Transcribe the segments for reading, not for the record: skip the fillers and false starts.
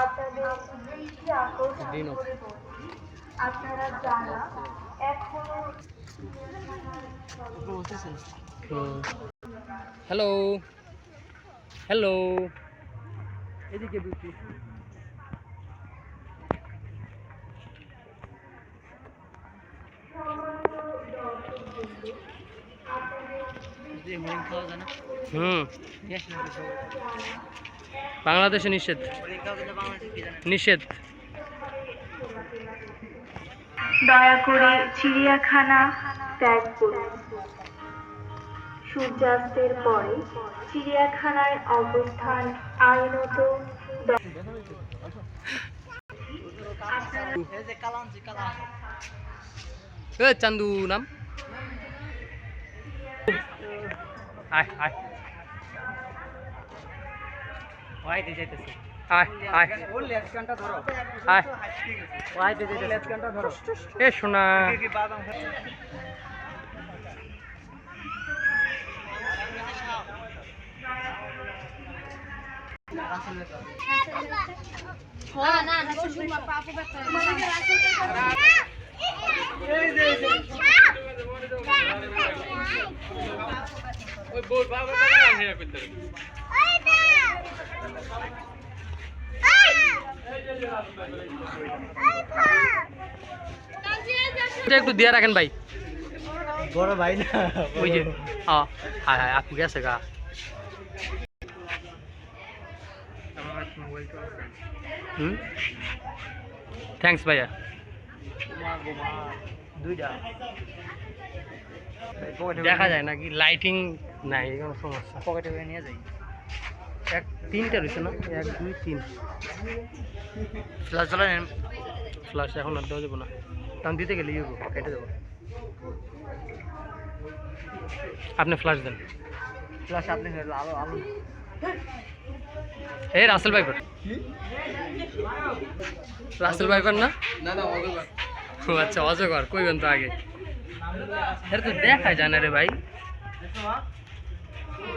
আপনাদের দৃষ্টি আকর্ষণ করে বলছি, আপনারা যারা এখনো হ্যালো হ্যালো এদিকে দুটি বাংলাদেশে নিষেধ নিষেধ। দয়া করে চিড়িয়াখানা ত্যাগ করুন। সূর্যাস্তের পরে চিড়িয়াখানায় অবস্থান আইনত চান্দু নাম আয় আয় এ শোনা একটু দিয়ে রাখেন ভাই, বড় ভাই না ওই যে হ্যাঁ হ্যাঁ হ্যাঁ আপু গেছে গা। থ্যাংকস ভাইয়া। দেখা যায় নাকি লাইটিং নাই, কোনো সমস্যা। পকেটে করে নিয়ে যাই। এক তিনটা রয়েছে না, 1 2 3 ফ্ল্যাশ জ্বালান। ফ্লাশ এখন আর দেওয়া যাবো না, তখন দিতে গেলে ইয়ে কেটে দেবো। আপনি ফ্লাশ দেন। ফ্ল্যাশ আপনি আলো আলো। এই রাসেল ভাইপার, রাসেল ভাইপার না? ও আচ্ছা অজগর কইবেন তো আগে, এর তো দেখা যায় না রে ভাই,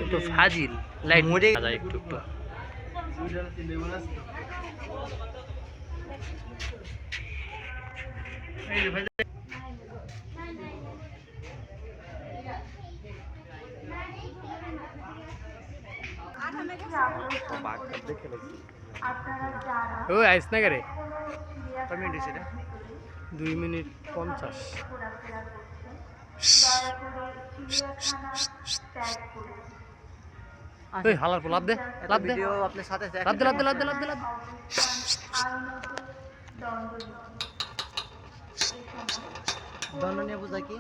একটু ফাজিল লাইট মরে যায় একটু একটু। ও আইস না করে 2 মিনিট 50। এই হালার পর লাভ দে লাভ দে ভিডিও আপনার সাথে লাভ দে লাভ দে লাভ দে লাভ দে লাভ দণ্ড নিয়ে বুঝা কি